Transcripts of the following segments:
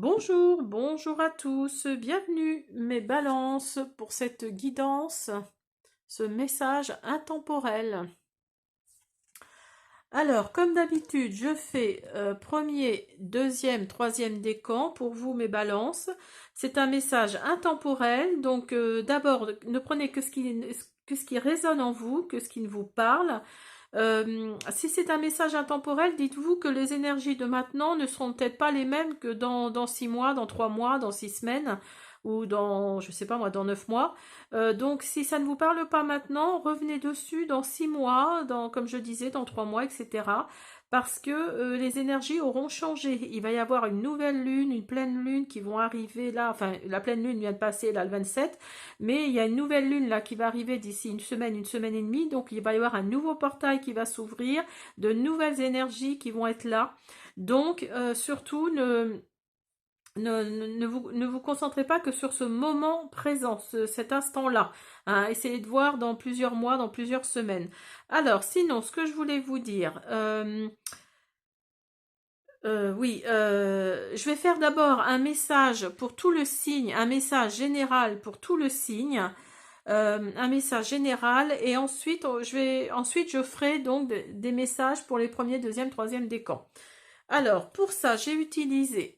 Bonjour, bonjour à tous, bienvenue mes balances pour cette guidance, ce message intemporel. Alors, comme d'habitude, je fais premier, deuxième, troisième décan pour vous mes balances. C'est un message intemporel, donc d'abord ne prenez que ce qui résonne en vous, que ce qui vous parle. Si c'est un message intemporel, dites-vous que les énergies de maintenant ne seront peut-être pas les mêmes que dans 6 mois, dans 3 mois, dans 6 semaines ou dans, je sais pas moi, dans 9 mois. Donc si ça ne vous parle pas maintenant, revenez dessus dans 6 mois, comme je disais, dans 3 mois, etc. Parce que les énergies auront changé. Il va y avoir une nouvelle lune, une pleine lune qui vont arriver là. Enfin, la pleine lune vient de passer là le 27. Mais il y a une nouvelle lune là qui va arriver d'ici une semaine et demie. Donc il va y avoir un nouveau portail qui va s'ouvrir, de nouvelles énergies qui vont être là. Donc surtout ne vous concentrez pas que sur ce moment présent, cet instant-là. Hein. Essayez de voir dans plusieurs mois, dans plusieurs semaines. Alors, sinon, ce que je voulais vous dire, oui, je vais faire d'abord un message pour tout le signe, un message général pour tout le signe, un message général, et ensuite je ferai donc des messages pour les premiers, deuxième, troisième décans. Alors, pour ça, j'ai utilisé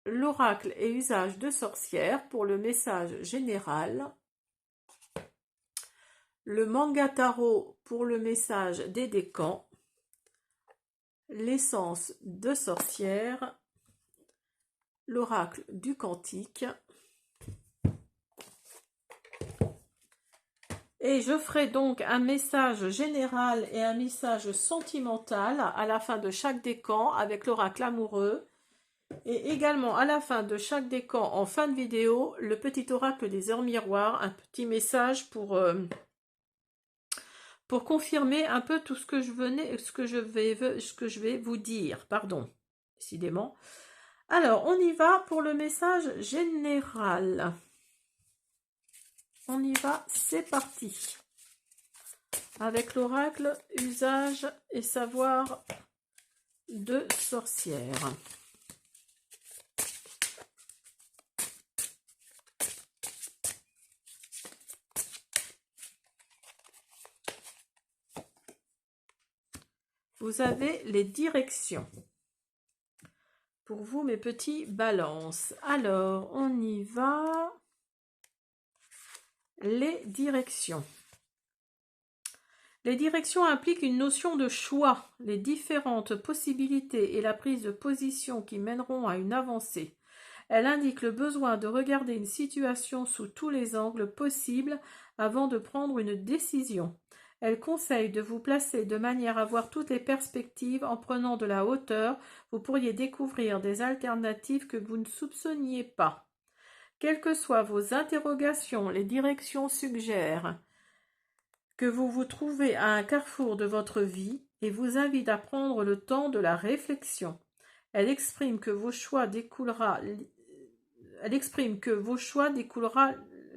l'oracle et usage de sorcière pour le message général, le manga tarot pour le message des décans, l'essence de sorcière, l'oracle du cantique, et je ferai donc un message général et un message sentimental à la fin de chaque décan avec l'oracle amoureux. Et également à la fin de chaque décan, en fin de vidéo, le petit oracle des heures miroirs, un petit message pour confirmer un peu tout ce que ce que je vais vous dire. Pardon, décidément. Alors, on y va pour le message général. On y va, c'est parti. Avec l'oracle, usage et savoir de sorcière. Vous avez les directions. Pour vous, mes petits balances. Alors, on y va. Les directions. Les directions impliquent une notion de choix, les différentes possibilités et la prise de position qui mèneront à une avancée. Elle indique le besoin de regarder une situation sous tous les angles possibles avant de prendre une décision. Elle conseille de vous placer de manière à voir toutes les perspectives en prenant de la hauteur. Vous pourriez découvrir des alternatives que vous ne soupçonniez pas. Quelles que soient vos interrogations, les directions suggèrent que vous vous trouvez à un carrefour de votre vie et vous invite à prendre le temps de la réflexion. Elle exprime que vos choix découlera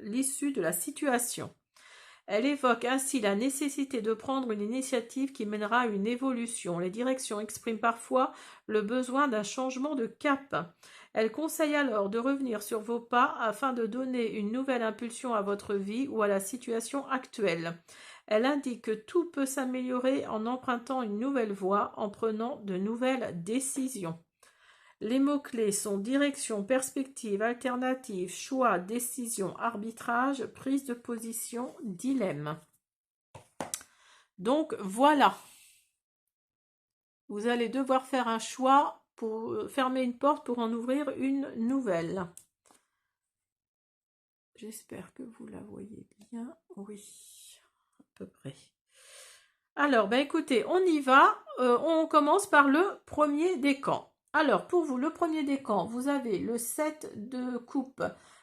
l'issue de la situation. Elle évoque ainsi la nécessité de prendre une initiative qui mènera à une évolution. Les directions expriment parfois le besoin d'un changement de cap. Elle conseille alors de revenir sur vos pas afin de donner une nouvelle impulsion à votre vie ou à la situation actuelle. Elle indique que tout peut s'améliorer en empruntant une nouvelle voie, en prenant de nouvelles décisions. Les mots-clés sont direction, perspective, alternative, choix, décision, arbitrage, prise de position, dilemme. Donc voilà. Vous allez devoir faire un choix pour fermer une porte pour en ouvrir une nouvelle. J'espère que vous la voyez bien. Oui, à peu près. Alors, ben écoutez, on y va. On commence par le premier décan. Alors, pour vous, le premier décan, vous avez le 7 de coupe,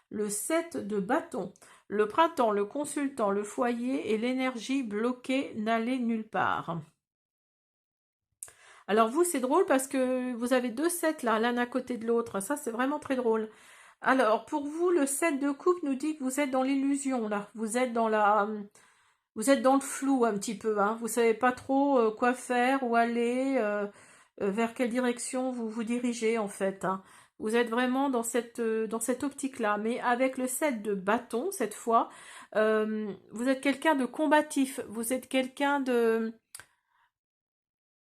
le 7 de bâton, le printemps, le consultant, le foyer et l'énergie bloquée n'allait nulle part. Alors vous, c'est drôle parce que vous avez deux sets là, l'un à côté de l'autre. Ça, c'est vraiment très drôle. Alors, pour vous, le 7 de coupe nous dit que vous êtes dans l'illusion là. Vous êtes dans le flou un petit peu. Hein. Vous savez pas trop quoi faire, où aller. vers quelle direction vous vous dirigez en fait, hein. Vous êtes vraiment dans cette optique-là, mais avec le 7 de bâton cette fois, vous êtes quelqu'un de combatif, vous êtes quelqu'un de...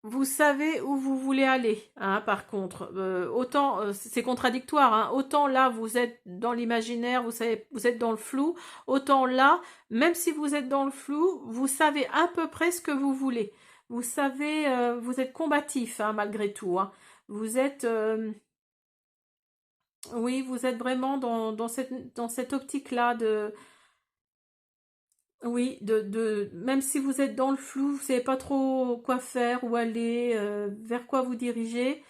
Vous savez où vous voulez aller, hein, par contre. Autant, c'est contradictoire, hein, autant là, vous êtes dans l'imaginaire, vous savez, vous êtes dans le flou, autant là, même si vous êtes dans le flou, vous savez à peu près ce que vous voulez. Vous savez, vous êtes combatif, hein, malgré tout, hein. Vous êtes, oui, vous êtes vraiment dans cette optique-là de, oui, même si vous êtes dans le flou, vous savez pas trop quoi faire, où aller, vers quoi vous diriger,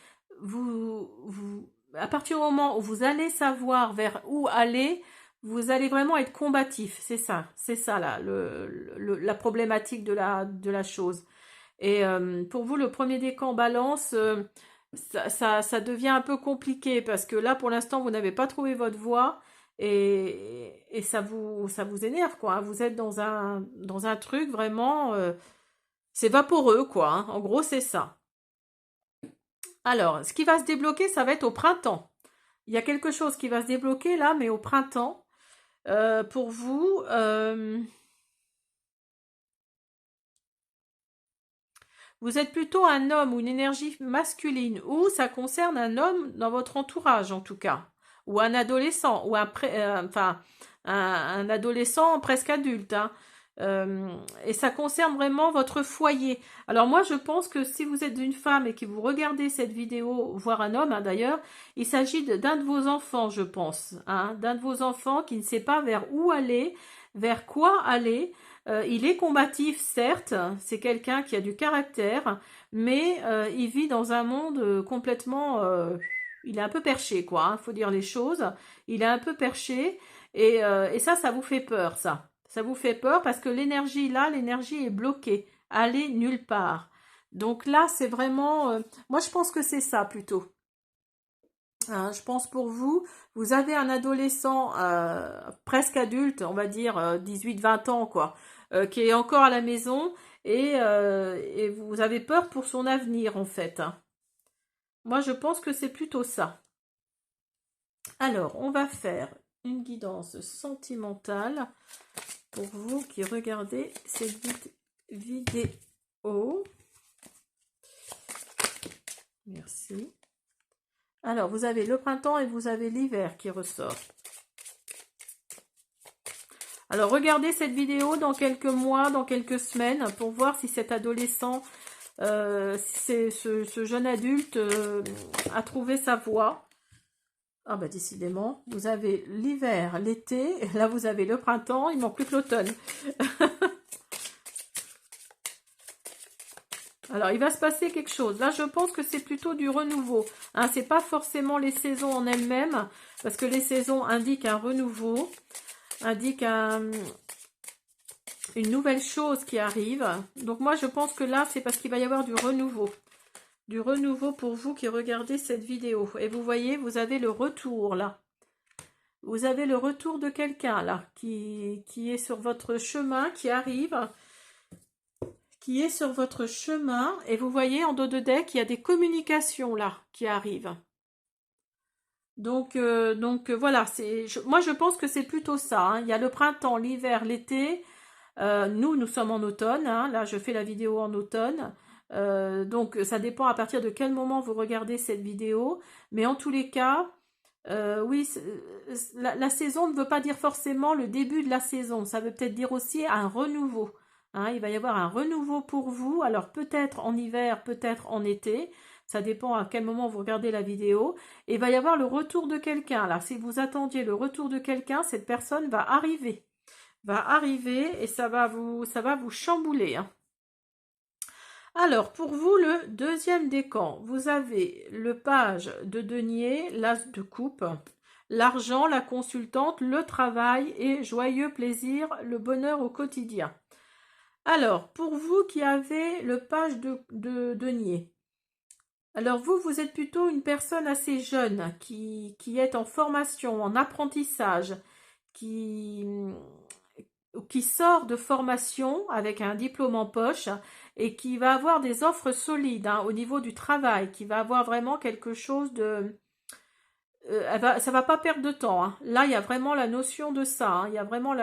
à partir du moment où vous allez savoir vers où aller, vous allez vraiment être combatif. C'est ça là, la problématique de la chose. Et pour vous, le premier décan balance, ça devient un peu compliqué parce que là, pour l'instant, vous n'avez pas trouvé votre voie et ça vous énerve, quoi, hein. Vous êtes dans un truc vraiment, c'est vaporeux, quoi, hein. En gros, c'est ça. Alors, ce qui va se débloquer, ça va être au printemps. Il y a quelque chose qui va se débloquer là, mais au printemps, pour vous. Vous êtes plutôt un homme ou une énergie masculine, ou ça concerne un homme dans votre entourage en tout cas, ou un adolescent, ou enfin, un adolescent presque adulte, hein. Et ça concerne vraiment votre foyer. Alors moi je pense que si vous êtes une femme et que vous regardez cette vidéo, voire un homme, hein, d'ailleurs, il s'agit d'un de vos enfants, je pense, hein, d'un de vos enfants qui ne sait pas vers où aller, vers quoi aller. Il est combatif, certes, c'est quelqu'un qui a du caractère, mais il vit dans un monde complètement... il est un peu perché, quoi, hein, faut dire les choses. Il est un peu perché, et ça vous fait peur, ça. Ça vous fait peur parce que l'énergie, là, l'énergie est bloquée. Aller nulle part. Donc là, c'est vraiment... moi, je pense que c'est ça, plutôt. Hein, je pense pour vous, vous avez un adolescent presque adulte, on va dire 18-20 ans, quoi, qui est encore à la maison et vous avez peur pour son avenir, en fait, hein. Moi, je pense que c'est plutôt ça. Alors, on va faire une guidance sentimentale pour vous qui regardez cette vidéo. Merci. Alors, vous avez le printemps et vous avez l'hiver qui ressort. Alors, regardez cette vidéo dans quelques mois, dans quelques semaines, pour voir si cet adolescent, si ce jeune adulte a trouvé sa voie. Ah bah décidément, vous avez l'hiver, l'été, là vous avez le printemps, il manque plus que l'automne. Alors, il va se passer quelque chose. Là, je pense que c'est plutôt du renouveau. Hein, c'est pas forcément les saisons en elles-mêmes, parce que les saisons indiquent un renouveau, indiquent une nouvelle chose qui arrive. Donc moi, je pense que là, c'est parce qu'il va y avoir du renouveau. Du renouveau pour vous qui regardez cette vidéo. Et vous voyez, vous avez le retour, là. Vous avez le retour de quelqu'un, là, qui est sur votre chemin, qui arrive, qui est sur votre chemin. Et vous voyez, en dos de deck, il y a des communications, là, qui arrivent. Donc voilà, moi, je pense que c'est plutôt ça, hein. Il y a le printemps, l'hiver, l'été. Nous sommes en automne, hein. Là, je fais la vidéo en automne. Donc, ça dépend à partir de quel moment vous regardez cette vidéo. Mais en tous les cas, oui, la saison ne veut pas dire forcément le début de la saison. Ça veut peut-être dire aussi un renouveau, hein. Il va y avoir un renouveau pour vous. Alors, peut-être en hiver, peut-être en été. Ça dépend à quel moment vous regardez la vidéo. Et il va y avoir le retour de quelqu'un. Là, si vous attendiez le retour de quelqu'un, cette personne va arriver. Et ça va vous chambouler, hein. Alors, pour vous, le deuxième décan, vous avez le page de denier, l'as de coupe, l'argent, la consultante, le travail et joyeux plaisir, le bonheur au quotidien. Alors, pour vous qui avez le page de denier, alors vous êtes plutôt une personne assez jeune qui est en formation, en apprentissage, qui sort de formation avec un diplôme en poche et qui va avoir des offres solides hein, au niveau du travail, qui va avoir vraiment quelque chose de... ça va pas perdre de temps. Hein. Là, il y a vraiment la notion de ça. Hein. Il y a vraiment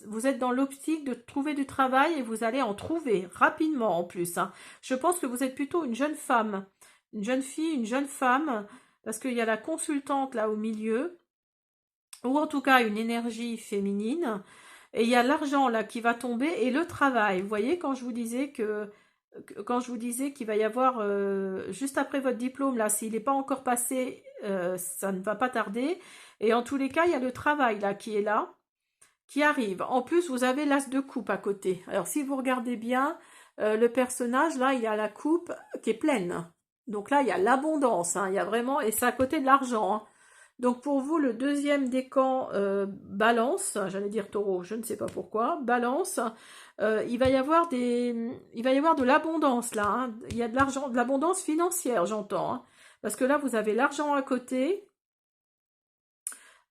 vous êtes dans l'optique de trouver du travail et vous allez en trouver rapidement en plus. Hein. Je pense que vous êtes plutôt une jeune femme, une jeune fille, une jeune femme, parce qu'il y a la consultante là au milieu, ou en tout cas une énergie féminine. Et il y a l'argent là qui va tomber et le travail. Vous voyez quand je vous disais quand je vous disais qu'il va y avoir juste après votre diplôme là, s'il n'est pas encore passé, ça ne va pas tarder. Et en tous les cas, il y a le travail là qui est là, qui arrive. En plus, vous avez l'as de coupe à côté. Alors si vous regardez bien, le personnage là, il y a la coupe qui est pleine. Donc là, il y a l'abondance. Hein, il y a vraiment et c'est à côté de l'argent. Hein. Donc pour vous, le deuxième décan balance, j'allais dire taureau, je ne sais pas pourquoi, balance, il va y avoir de l'abondance là, hein. Il y a de l'argent, de l'abondance financière, j'entends, hein. Parce que là, vous avez l'argent à côté.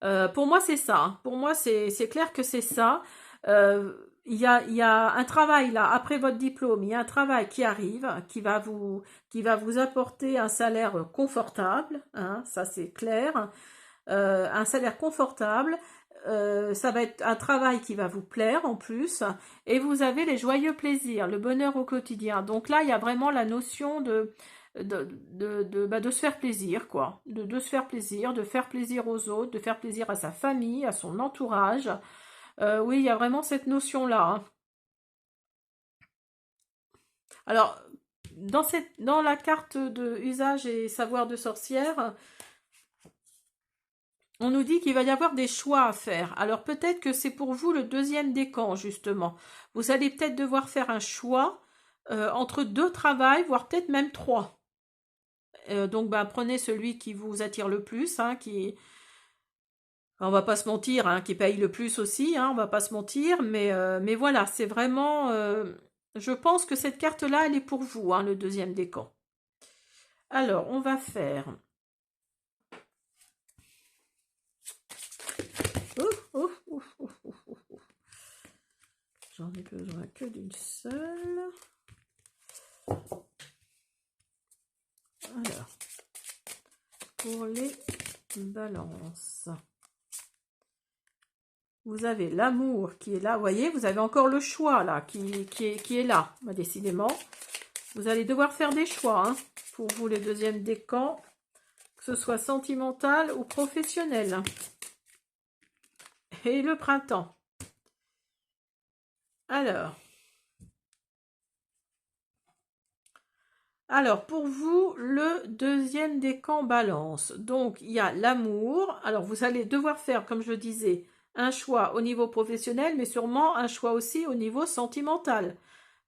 Pour moi, c'est ça. Hein. Pour moi, c'est clair que c'est ça. Il y a un travail là, après votre diplôme, il y a un travail qui arrive, qui va vous apporter un salaire confortable, hein, ça c'est clair. Un salaire confortable, ça va être un travail qui va vous plaire en plus, et vous avez les joyeux plaisirs, le bonheur au quotidien. Donc là, il y a vraiment la notion de se faire plaisir, quoi, de se faire plaisir aux autres, de faire plaisir à sa famille, à son entourage. Oui, il y a vraiment cette notion-là. Hein. Alors, dans la carte de usage et savoir de sorcière, on nous dit qu'il va y avoir des choix à faire. Alors peut-être que c'est pour vous le deuxième décan, justement. Vous allez peut-être devoir faire un choix entre deux travails, voire peut-être même trois. Donc ben, prenez celui qui vous attire le plus, hein, on va pas se mentir, hein, qui paye le plus aussi, hein, on va pas se mentir, mais voilà, c'est vraiment... je pense que cette carte-là, elle est pour vous, hein, le deuxième décan. Alors, on va faire... Ouf, ouf, ouf, ouf, ouf, ouf. J'en ai besoin que d'une seule. Alors, pour les balances, vous avez l'amour qui est là. Vous voyez, vous avez encore le choix là, qui est là. Bah, décidément, vous allez devoir faire des choix. Hein, pour vous, les deuxièmes décans, que ce soit sentimental ou professionnel. Et le printemps. Alors, pour vous, le deuxième décan balance. Donc, il y a l'amour. Alors, vous allez devoir faire, comme je disais, un choix au niveau professionnel, mais sûrement un choix aussi au niveau sentimental.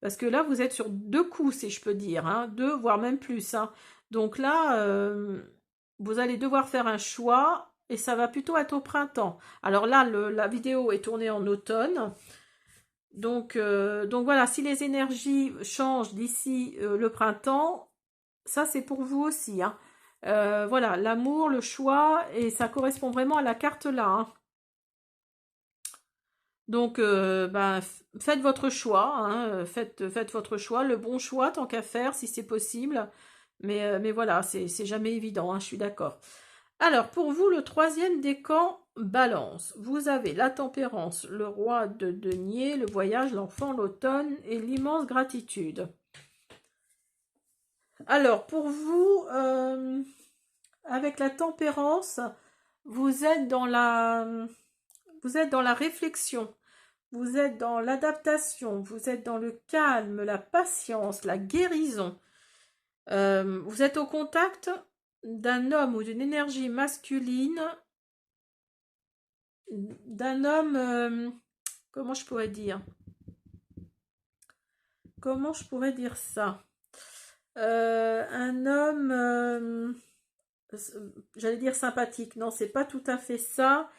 Parce que là, vous êtes sur deux coups, si je peux dire. Hein, deux, voire même plus. Hein. Donc là, vous allez devoir faire un choix et ça va plutôt être au printemps. Alors là, la vidéo est tournée en automne. Donc voilà, si les énergies changent d'ici le printemps, ça c'est pour vous aussi. Hein. Voilà, l'amour, le choix, et ça correspond vraiment à la carte là. Hein. Donc, ben, faites votre choix, hein, faites votre choix, le bon choix tant qu'à faire si c'est possible. Mais voilà, c'est jamais évident, hein, je suis d'accord. Alors, pour vous, le troisième décan balance. Vous avez la tempérance, le roi de denier, le voyage, l'enfant, l'automne et l'immense gratitude. Alors, pour vous, avec la tempérance, vous êtes dans vous êtes dans la réflexion, vous êtes dans l'adaptation, vous êtes dans le calme, la patience, la guérison. Vous êtes au contact d'un homme ou d'une énergie masculine, d'un homme, comment je pourrais dire ça un homme, j'allais dire sympathique, non, c'est pas tout à fait ça,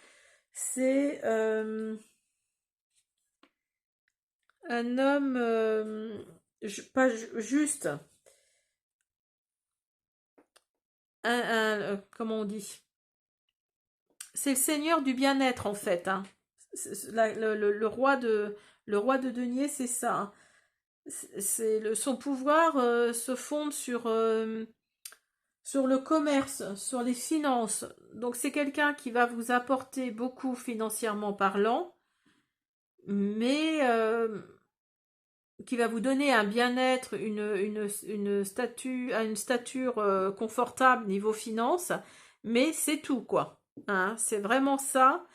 c'est un homme, pas juste, comment on dit, c'est le seigneur du bien-être en fait, hein. Le roi de denier, c'est ça, hein. son pouvoir se fonde sur le commerce, sur les finances. Donc c'est quelqu'un qui va vous apporter beaucoup financièrement parlant, mais qui va vous donner un bien-être, une stature confortable niveau finance, mais c'est tout quoi. Hein, c'est vraiment ça.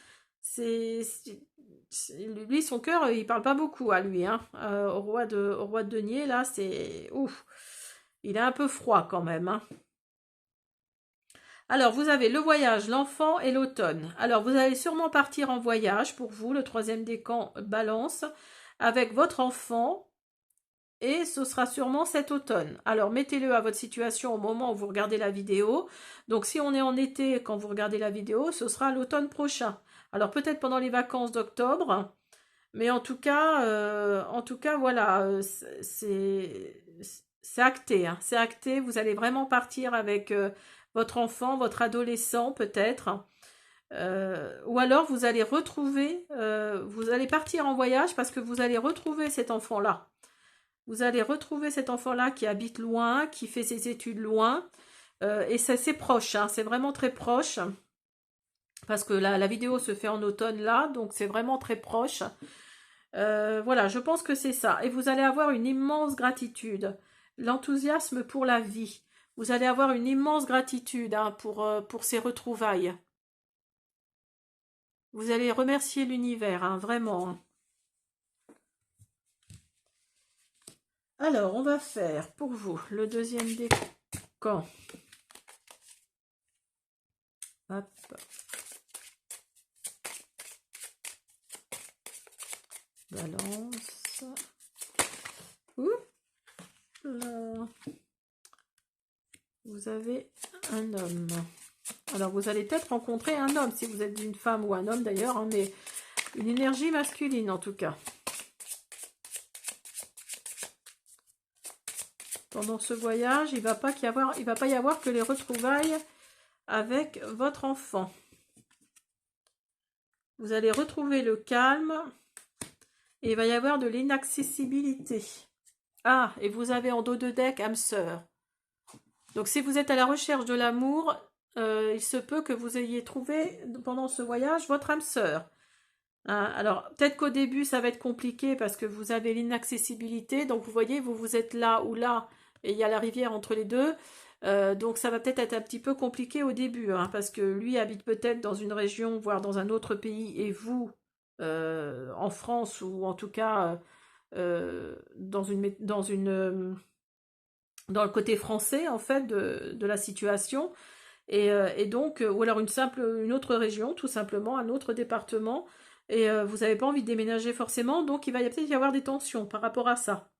Lui, son cœur, il parle pas beaucoup à lui. Hein. Au roi de denier, là, c'est ouf. Il est un peu froid quand même. Hein. Alors, vous avez le voyage, l'enfant et l'automne. Alors, vous allez sûrement partir en voyage pour vous, le troisième décan balance, avec votre enfant. Et ce sera sûrement cet automne. Alors mettez-le à votre situation au moment où vous regardez la vidéo. Donc si on est en été quand vous regardez la vidéo, ce sera l'automne prochain. Alors peut-être pendant les vacances d'octobre, mais en tout cas voilà, c'est acté. Hein, c'est acté. Vous allez vraiment partir avec votre enfant, votre adolescent peut-être. Ou alors vous allez partir en voyage parce que vous allez retrouver cet enfant-là. Vous allez retrouver cet enfant-là qui habite loin, qui fait ses études loin. Et c'est proche, hein, c'est vraiment très proche. Parce que la vidéo se fait en automne là, donc c'est vraiment très proche. Voilà, je pense que c'est ça. Et vous allez avoir une immense gratitude. L'enthousiasme pour la vie. Vous allez avoir une immense gratitude hein, pour ces retrouvailles. Vous allez remercier l'univers, hein, vraiment. Hein. Alors, on va faire pour vous le deuxième décan. Hop. Balance. Ouh là. Vous avez un homme. Alors, vous allez peut-être rencontrer un homme, si vous êtes une femme ou un homme d'ailleurs, hein, mais une énergie masculine en tout cas. Pendant ce voyage, il ne va pas y avoir que les retrouvailles avec votre enfant. Vous allez retrouver le calme et il va y avoir de l'inaccessibilité. Ah, et vous avez en dos de deck âme sœur. Donc si vous êtes à la recherche de l'amour, il se peut que vous ayez trouvé pendant ce voyage votre âme sœur. Hein, alors peut-être qu'au début ça va être compliqué parce que vous avez l'inaccessibilité. Donc vous voyez, vous êtes là ou là et il y a la rivière entre les deux. Donc ça va peut-être être un petit peu compliqué au début hein, parce que lui habite peut-être dans une région, voire dans un autre pays et vous en France ou en tout cas dans le côté français en fait de la situation et donc ou alors une autre région tout simplement un autre département et vous n'avez pas envie de déménager forcément donc il va peut-être y avoir des tensions par rapport à ça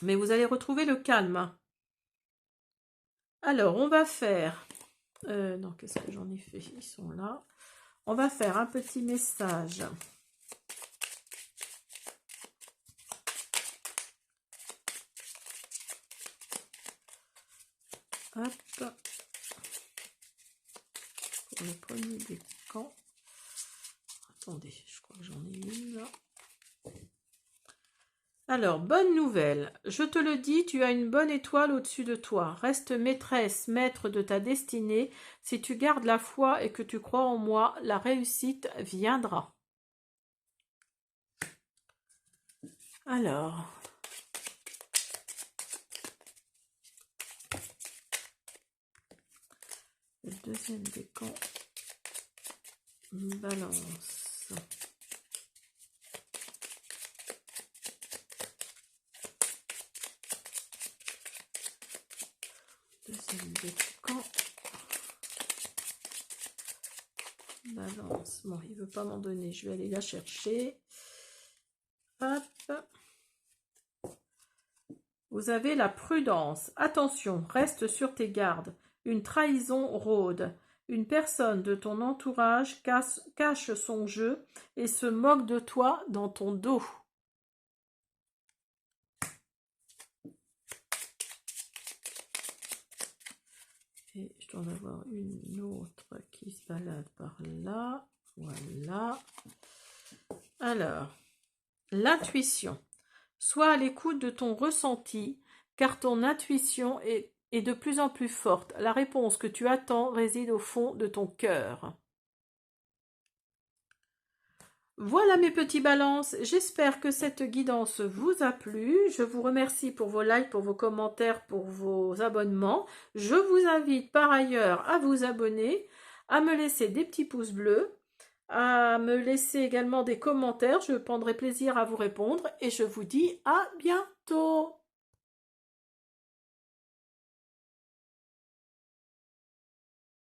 mais vous allez retrouver le calme. Alors on va faire non qu'est-ce que j'en ai fait, ils sont là, on va faire un petit message. Hop. Pour le premier décan. Attendez, je crois que j'en ai une là. Alors, bonne nouvelle. Je te le dis, tu as une bonne étoile au-dessus de toi. Reste maîtresse, maître de ta destinée. Si tu gardes la foi et que tu crois en moi, la réussite viendra. Alors, le deuxième décan, balance. Deuxième décan, balance. Bon, il veut pas m'en donner, je vais aller la chercher. Hop. Vous avez la prudence. Attention, reste sur tes gardes. Une trahison rôde. Une personne de ton entourage cache son jeu et se moque de toi dans ton dos. Et je dois en avoir une autre qui se balade par là. Voilà. Alors, l'intuition. Sois à l'écoute de ton ressenti, car ton intuition est de plus en plus forte. La réponse que tu attends réside au fond de ton cœur. Voilà mes petits balances, j'espère que cette guidance vous a plu. Je vous remercie pour vos likes, pour vos commentaires, pour vos abonnements. Je vous invite par ailleurs à vous abonner, à me laisser des petits pouces bleus, à me laisser également des commentaires. Je prendrai plaisir à vous répondre et je vous dis à bientôt.